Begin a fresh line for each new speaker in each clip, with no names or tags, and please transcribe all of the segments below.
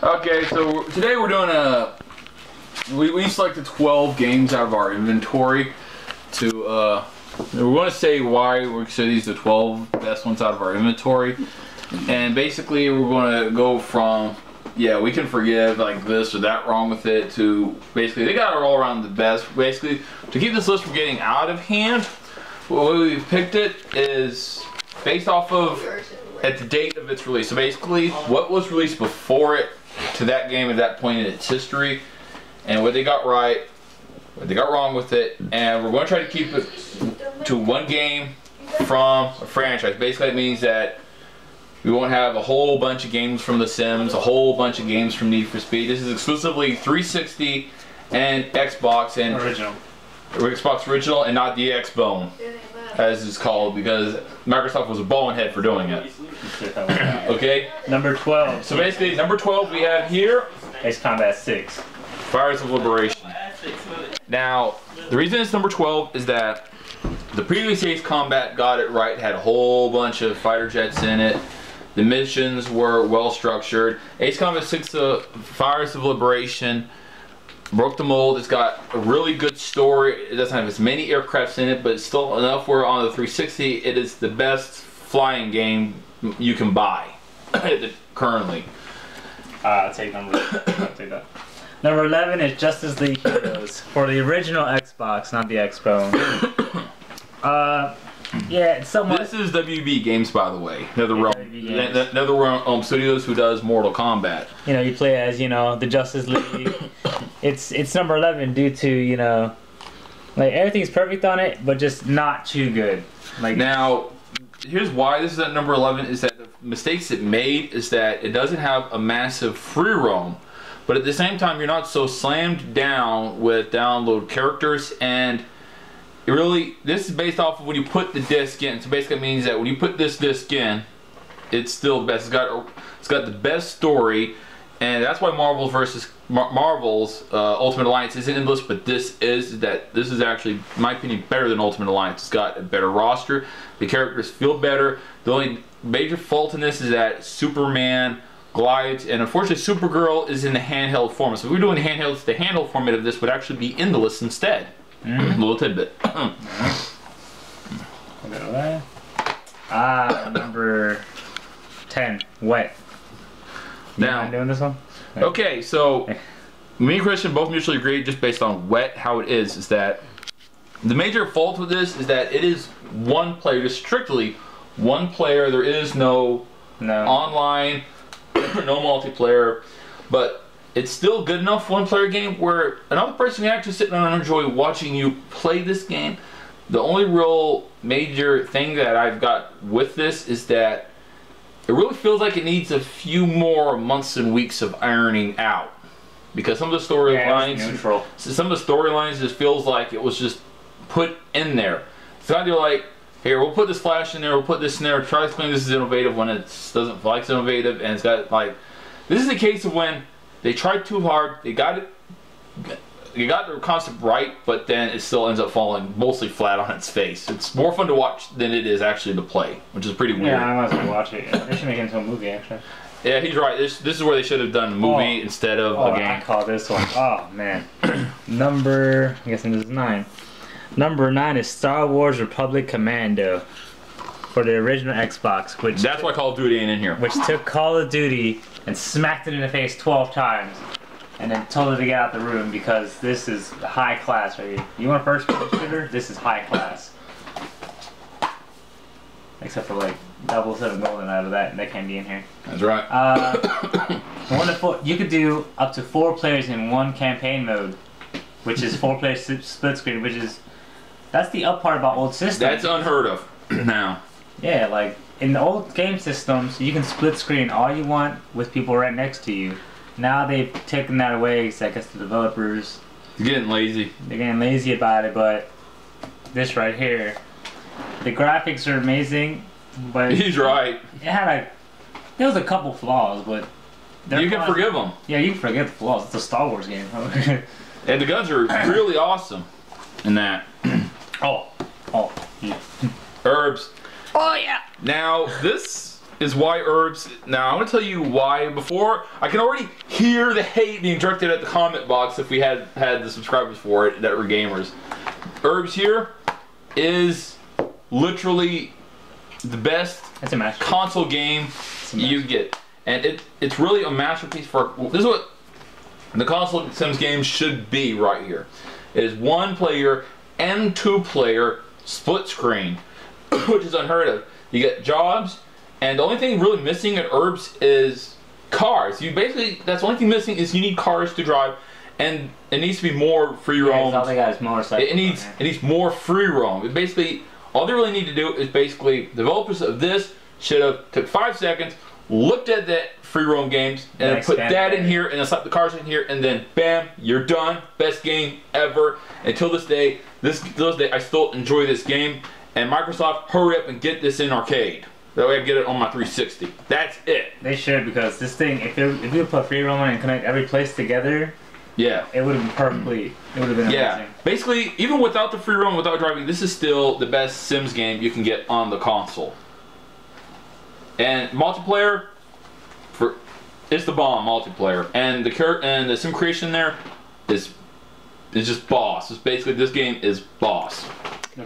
Okay, so today we're doing we selected 12 games out of our inventory to, we want to say why we consider these the 12 best ones out of our inventory. And basically we're going to go from, yeah, we can forgive like this or that wrong with it, to basically they got it all around the best. Basically, to keep this list from getting out of hand, what we've picked it is based off of at the date of its release. So basically what was released before it to that game at that point in its history, and what they got right, what they got wrong with it, and we're going to try to keep it to one game from a franchise. Basically, it means that we won't have a whole bunch of games from The Sims, a whole bunch of games from Need for Speed. This is exclusively 360 and Xbox and
original.
Xbox original, and not the Xbone, as it's called, because Microsoft was a bonehead for doing it. Okay?
Number 12.
So basically, number 12 we have here,
Ace Combat 6.
Fires of Liberation. Now, the reason it's number 12 is that the previous Ace Combat got it right, had a whole bunch of fighter jets in it. The missions were well structured. Ace Combat 6, Fires of Liberation, broke the mold. It's got a really good story. It doesn't have as many aircrafts in it, but it's still enough where on the 360 it is the best flying game you can buy currently.
I'll take I'll take that. Number 11 is Justice League Heroes for the original Xbox, not the Xbone. Yeah, it's somewhat.
This is WB Games, by the way. NetherRealm Studios, who does Mortal Kombat.
You know, you play as, you know, the Justice League. It's number 11 due to, you know, like everything's perfect on it, but just not too good. Like,
now, here's why this is at number 11, is that the mistakes it made is that it doesn't have a massive free roam, but at the same time you're not so slammed down with download characters, and it really, this is based off of when you put the disc in. So basically it means that when you put this disc in, it's still the best. It's got the best story, and that's why Marvel's Ultimate Alliance isn't in the list, but this is actually, in my opinion, better than Ultimate Alliance. It's got a better roster. The characters feel better. The only major fault in this is that Superman glides, and unfortunately Supergirl is in the handheld format. So if we're doing the handheld format of this would actually be in the list instead. Little tidbit.
Number 10, Wet.
Now,
doing this one?
Okay, so me and Christian both mutually agree, just based on Wet, how it is that the major fault with this is that it is one player, just strictly one player. There is no online, no multiplayer, but it's still good enough one player game where another person can actually sit down and enjoy watching you play this game. The only real major thing that I've got with this is that it really feels like it needs a few more months and weeks of ironing out, because some of the storylines, just feels like it was just put in there. So I do like, here, we'll put this flash in there, we'll put this in there, try to explain this is innovative when it doesn't feel like it's innovative, and it's got like, this is a case of when they tried too hard, they got their concept right, but then it still ends up falling mostly flat on its face. It's more fun to watch than it is actually to play, which is pretty weird.
Yeah, I might as well watch it. They should make it into a movie, actually.
Yeah, he's right. This is where they should have done a movie instead of a game.
I call this one. Oh, man. Number, I'm guessing this is 9. Number 9 is Star Wars Republic Commando for the original Xbox, which...
That's why Call of Duty ain't in here.
Which took Call of Duty and smacked it in the face 12 times. And then told her to get out the room because this is high class right here. You want a first-person shooter? This is high class. Except for like 007 Golden out of that, and they can't be in here.
That's right.
You could do up to 4 players in one campaign mode, which is 4 players split screen, which is, that's the up part about old systems.
That's unheard of now.
Yeah, like in the old game systems, you can split screen all you want with people right next to you. Now they've taken that away, so I guess the developers...
They're getting lazy.
They're getting lazy about it, but this right here, the graphics are amazing, but...
He's right.
There was a couple flaws, but...
You can forgive them.
Yeah, you can forgive the flaws. It's a Star Wars game.
And the guns are really awesome in that.
Oh, yeah.
Herbs.
Oh, yeah.
Now, this is why Herbs. Now, I'm going to tell you why. Before, I can already hear the hate being directed at the comment box if we had the subscribers for it that were gamers. Herbs here is literally the best console game you get. And it's really a masterpiece for... This is what the console Sims game should be right here. It is 1-player and 2-player split screen, which is unheard of. You get jobs, and the only thing really missing at Herbs is cars. You basically, that's the only thing missing is you need cars to drive, and it needs to be more free roam.
All they got is motorcycles.
It needs more free roam. It basically, all they really need to do is basically, developers of this should have took 5 seconds, looked at that free roam games, and then put that in here, and then slap the cars in here, and then bam, you're done. Best game ever. Until this day, I still enjoy this game. And Microsoft, hurry up and get this in arcade. That way I get it on my 360. That's it.
They should, because this thing, if you put free roam and connect every place together,
yeah,
it would have been perfectly. It would have been amazing.
Yeah, basically, even without the free roam, without driving, this is still the best Sims game you can get on the console. And multiplayer, it's the bomb multiplayer. And the sim creation there is just boss. It's basically, this game is boss.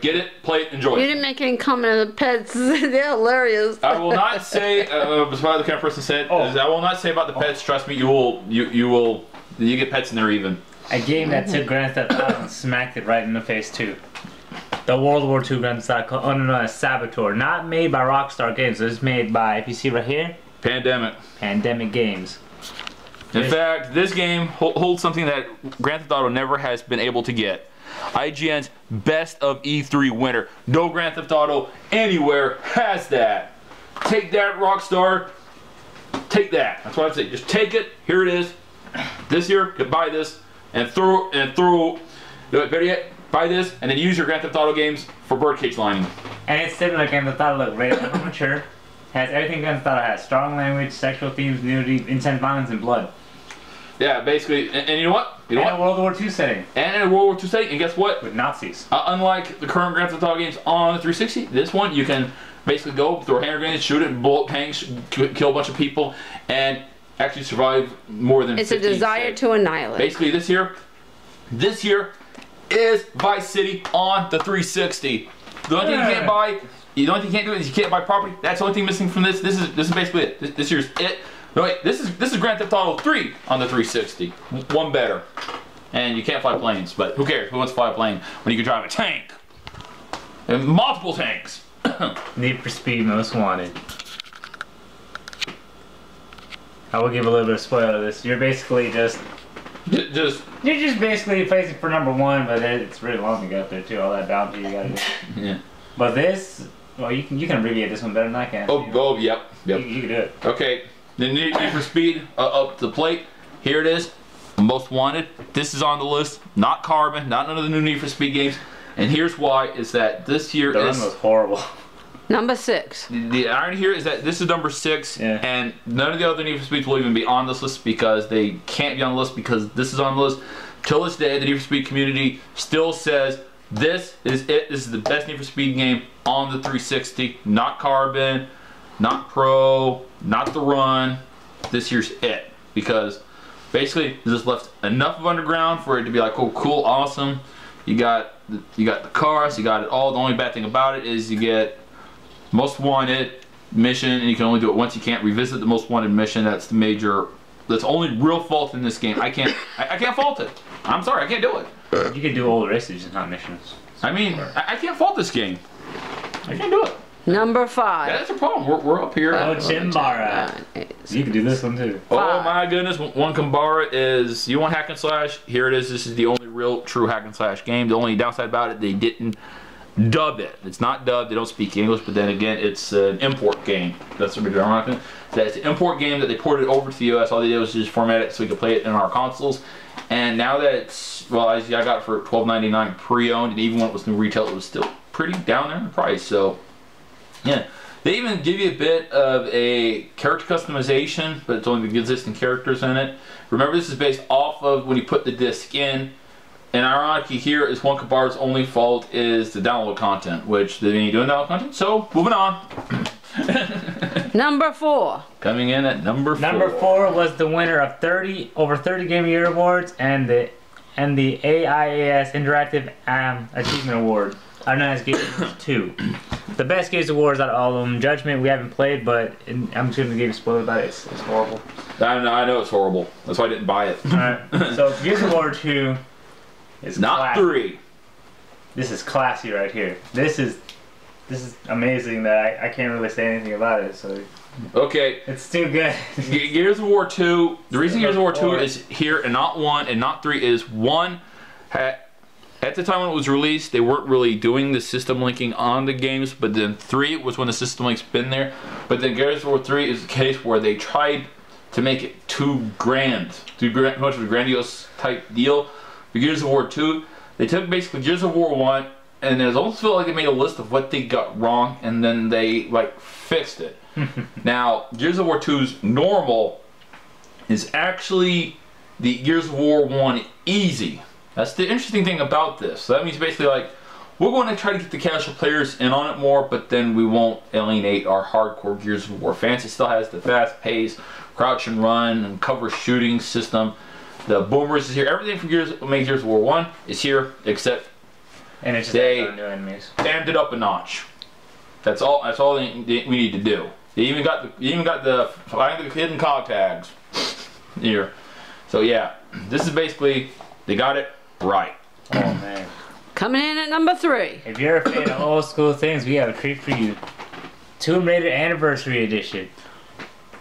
Get it, play it, enjoy it.
You didn't make any comment on the pets. They're hilarious.
I will not say, as what the kind of person said, I will not say about the pets. Trust me, you get pets in there even.
A game that took Grand Theft Auto and smacked it right in the face too. The World War II Grand Theft Auto Saboteur, not made by Rockstar Games. It was made by, if you see right here, Pandemic Games.
In fact, this game holds something that Grand Theft Auto never has been able to get. IGN's Best of E3 winner. No Grand Theft Auto anywhere has that. Take that, Rockstar. Take that. That's what I'd say. Just take it. Here it is. This here, buy this, and throw. Better yet, buy this, and then use your Grand Theft Auto games for birdcage lining.
And it's similar to Grand Theft Auto. Look, rated R, mature. Has everything Grand Theft Auto has: strong language, sexual themes, nudity, intense violence, and blood.
Yeah, basically, and you know what?
In a World War II setting.
And in a World War II setting, and guess what?
With Nazis.
Unlike the current Grand Theft Auto games on the 360, this one you can basically go throw hand grenades, shoot it, bullet tanks, kill a bunch of people, and actually survive more than 15
It's a desire
seconds.
to annihilate.
Basically, this here is Vice City on the 360. The only thing you can't buy, the only thing you can't do is you can't buy property. That's the only thing missing from this. This is basically it. This here's it. No wait, this is Grand Theft Auto 3 on the 360. One better. And you can't fly planes, but who cares? Who wants to fly a plane when you can drive a tank? And multiple tanks.
Need for Speed Most Wanted. I will give a little bit of spoiler of this. You're basically you're just basically facing for #1, but it's really long to get up there too. All that bounty you gotta do.
Yeah.
But this, well, you can abbreviate this one better than I can.
Oh, yep.
You can do it.
Okay. The Need for Speed up the plate. Here it is. Most Wanted. This is on the list. Not Carbon. Not none of the new Need for Speed games. And here's why: is that this here
the run was horrible.
Number 6.
The irony here is that this is number 6,
yeah.
And none of the other Need for Speeds will even be on this list because they can't be on the list because this is on the list. Till this day, the Need for Speed community still says this is it. This is the best Need for Speed game on the 360. Not Carbon, not Pro, not the Run. This here's it because basically this left enough of Underground for it to be like, oh, cool, awesome. You got the cars, you got it all. The only bad thing about it is you get Most Wanted mission, and you can only do it once. You can't revisit the Most Wanted mission. That's the only real fault in this game. I can't fault it. I'm sorry, I can't do it.
You can do old races, just not missions.
I mean, I can't fault this game. I can't do it.
Number 5.
Yeah, that's a problem. We're up here.
Oh, Chimbara. You can do this one too.
Oh my goodness, one Kimbara is, you want hack and slash? Here it is. This is the only real true hack and slash game. The only downside about it, they didn't dub it. It's not dubbed. They don't speak English, but then again, it's an import game. That's what we're doing. It's an import game that they ported over to the US. All they did was just format it so we could play it in our consoles. And now that it's, well, I got it for $12.99 pre-owned, and even when it was new retail, it was still pretty down there in the price. So, yeah. They even give you a bit of a character customization, but it's only the existing characters in it. Remember, this is based off of when you put the disc in. And ironically here is One Kimbara's only fault is the download content, which they ain't doing download content. So, moving on.
Number 4.
Coming in at number 4.
Number 4 was the winner of over 30 Game of the Year awards and the AIAS Interactive Achievement Award. I know as Game Awards 2. The best Games Awards out of all of them. Judgment we haven't played, but I'm just gonna give you a spoiler about it. It's horrible.
I know it's horrible. That's why I didn't buy it.
Alright, so Gears of War 2 is
not 3.
This is classy right here. This is amazing that I can't really say anything about it. So
okay,
it's too good.
Gears of War 2. The reason Gears of War 2 is here and not 1 and not 3 is 1. At the time when it was released, they weren't really doing the system linking on the games, but then 3 was when the system link's been there. But then Gears of War 3 is the case where they tried to make it too much of a grandiose type deal. For Gears of War 2, they took basically Gears of War 1, and it almost felt like they made a list of what they got wrong, and then they like fixed it. Now, Gears of War 2's normal is actually the Gears of War 1 easy. That's the interesting thing about this. So that means basically like, we're going to try to get the casual players in on it more, but then we won't alienate our hardcore Gears of War fans. It still has the fast pace, crouch and run, and cover shooting system. The boomers is here. Everything from Gears of War 1 is here, except
and it's just
they
new enemies.
amped it up a notch. That's all we need to do. They even got the find the hidden cog tags here. So yeah, this is basically, they got it right.
Oh man.
Coming in at number 3.
If you're a fan of old school things, we have a treat for you. Tomb Raider Anniversary Edition.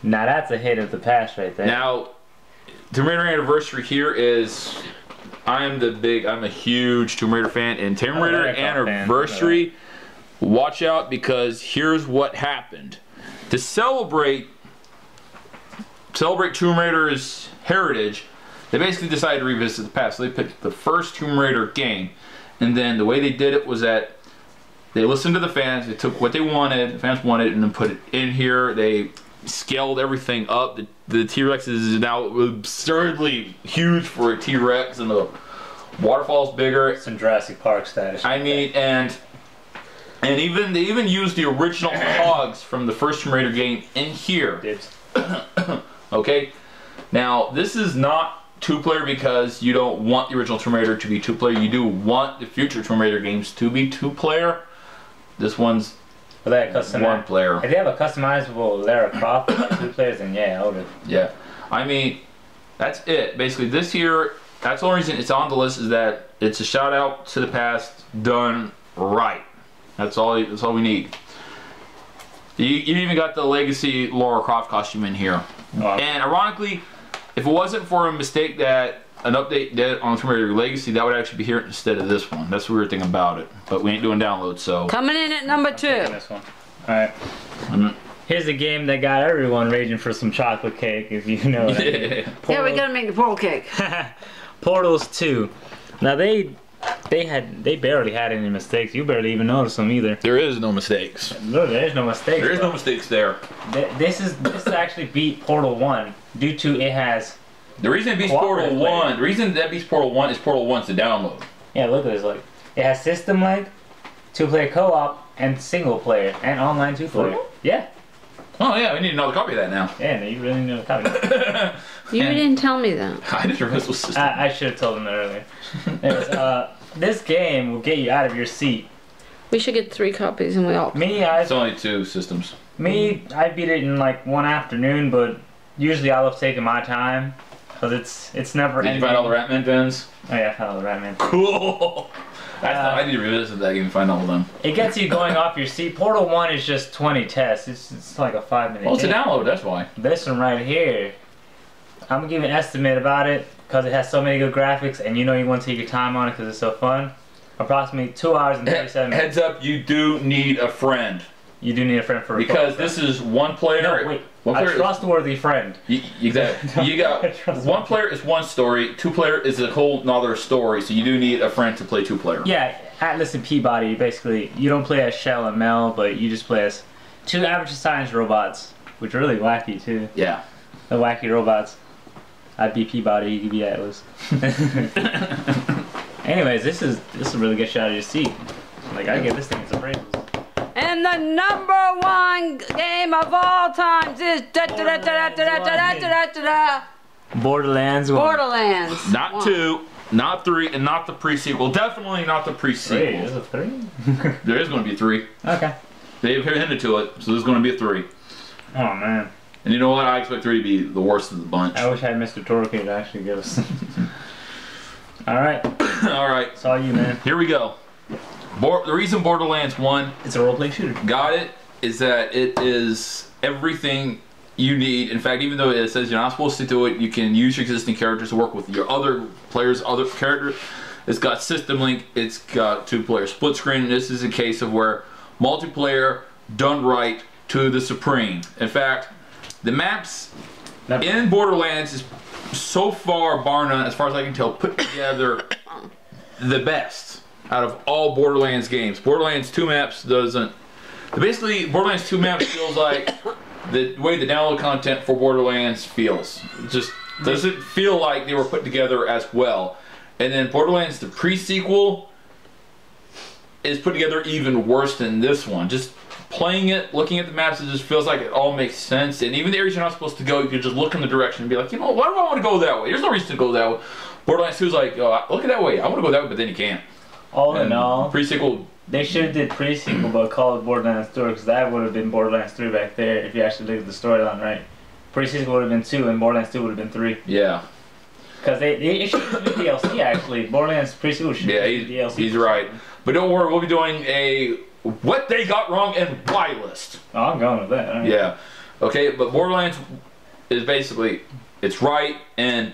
Now that's a hit of the past right there.
Now, Tomb Raider Anniversary here is, I'm a huge Tomb Raider fan, and Tomb Raider Anniversary, watch out, because here's what happened. To celebrate Tomb Raider's heritage, they basically decided to revisit the past. So they picked the first Tomb Raider game, and then the way they did it was that they listened to the fans, they took what they wanted, the fans wanted, and then put it in here. They scaled everything up. The T-Rex is now absurdly huge for a T-Rex, and the waterfall's bigger.
Some Jurassic Park status.
I mean, and they even used the original hogs from the first Tomb Raider game in here.
Dibs.
Okay, now this is not 2-player because you don't want the original Tomb Raider to be 2-player. You do want the future Tomb Raider games to be 2-player. This one's 1-player.
If they have a customizable Lara Croft 2 players, then yeah, I would.
Yeah, I mean, that's it. Basically, this here, that's the only reason it's on the list, is that it's a shout out to the past done right. That's all we need. You even got the Legacy Lara Croft costume in here. And ironically, if it wasn't for a mistake that an update did on Tomb Raider Legacy, that would actually be here instead of this one. That's the weird thing about it. But we ain't doing downloads, so.
Coming in at number 2.
This one. Alright. Here's a game that got everyone raging for some chocolate cake, if you know what I mean.
Yeah, we gotta make the portal cake.
Portals 2. Now they barely had any mistakes. You barely even noticed them either.
There is no mistakes.
No, there is no mistakes.
There is no mistakes there.
This actually beat Portal 1 due to it has.
The reason it beats Portal 1, the reason that beats Portal 1 is Portal 1's to download.
Yeah, look at this. Like, it has system link, 2-player co-op, and single player, and online 2-player. Yeah.
Oh yeah, we need another copy of that now.
Yeah, you really need a copy of that.
You didn't tell me that.
I didn't realize it was system.
I should have told them that earlier. Anyways, this game will get you out of your seat.
We should get 3 copies and we all.
It's only 2 systems.
I beat it in like one afternoon, but usually I love taking my time. Because it's never ending.
Did you find all the Ratman pins?
Oh yeah, I found all the Ratman.
Cool! I need to revisit that game and find all of them.
It gets you going off your seat. Portal 1 is just 20 tests. It's like a 5-minute
Well, it's a download, that's why.
This one right here, I'm going to give an estimate about it because it has so many good graphics and you know you want to take your time on it because it's so fun. Approximately 2 hours and 37 minutes.
Heads up, you do need a friend.
You do need a friend for
because this is 1 player.
No, wait. A trustworthy friend.
Exactly. You got 1 player is 1 story, 2-player is a whole nother story, so you do need a friend to play 2-player.
Yeah, Atlas and Peabody, basically, you don't play as Shell and Mel, but you just play as 2 average science robots, which are really wacky too.
Yeah.
The wacky robots. I'd be Peabody, you could be Atlas. Anyways, this is a really good shot of your seat. Like, I give this thing some praise.
And And the #1 game of all times is
Borderlands 1.
Borderlands.
Not
1.
2, not 3, and not the pre-sequel. Definitely not the
3.
pre-sequel.
Is it 3?
There is going to be 3.
Okay.
They've hinted to it, so there's going to be a 3.
Oh man.
And you know what? I expect 3 to be the worst of the bunch.
I wish I had Mr. Torque to actually give us. Alright.
Alright,
It's all you, man.
here we go. The reason Borderlands 1
It's a roleplay shooter.
got it is that it is everything you need. In fact, even though it says you're not supposed to do it, you can use your existing characters to work with your other players, other characters. It's got system link, it's got 2-player split screen. This is a case of where multiplayer done right to the supreme. In fact, the maps in Borderlands is so far, bar none, as far as I can tell, put together the best out of all Borderlands games. Borderlands 2 maps doesn't. Basically, Borderlands 2 maps feels like the way the download content for Borderlands feels. It just doesn't feel like they were put together as well. And then Borderlands, the pre-sequel, is put together even worse than this one. Just playing it, looking at the maps, it just feels like it all makes sense. And even the areas you're not supposed to go, you can just look in the direction and be like, you know, why do I want to go that way? There's no reason to go that way. Borderlands 2 is like, oh, look at that way. I want to go that way, but then you can't.
All in all,
pre-sequel.
they should have did pre-sequel but called it Borderlands 3 because that would have been Borderlands 3 back there if you actually look at the storyline right. Pre-sequel would have been 2 and Borderlands 2 would have been 3.
Yeah.
Because it should be DLC actually. Borderlands pre-sequel should be DLC.
He's right. But don't worry, we'll be doing a what they got wrong and why list.
Oh, I'm going with that. Right.
Yeah. Okay, but Borderlands is basically, it's right, and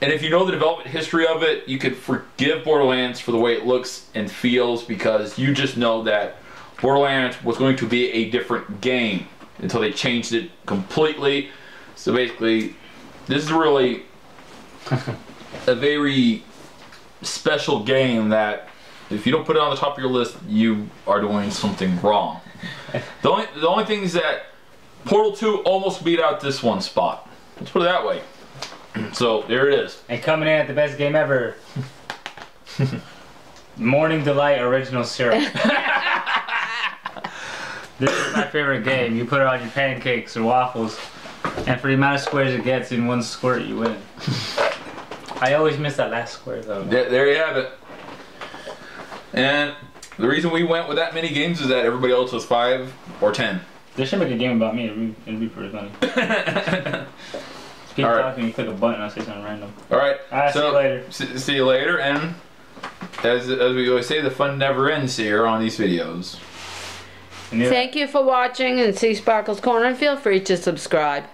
if you know the development history of it, you could forgive Borderlands for the way it looks and feels because you just know that Borderlands was going to be a different game until they changed it completely. So basically, this is really a very special game that if you don't put it on the top of your list, you are doing something wrong. The only thing is that Portal 2 almost beat out this one spot. Let's put it that way. So there it is.
And coming in at the best game ever. Morning Delight Original Syrup. This is my favorite game. You put it on your pancakes or waffles, and for the amount of squares it gets in one squirt, you win. I always miss that last square though.
There you have it. And the reason we went with that many games is that everybody else was 5 or 10.
They should make a game about me. It'd be pretty funny. Keep talking, you click a button, I'll say something random.
Alright.
Alright, see you later.
See you later, and as we always say, the fun never ends here on these videos.
Thank you for watching and see Sparkle's Corner, and feel free to subscribe.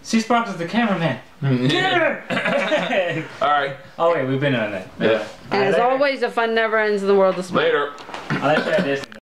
See Sparkle's the cameraman. Get her!
Alright.
Oh wait, we've been on that.
Yeah.
And as always, the fun never ends in the world of Sparkle.
Later.
I like that.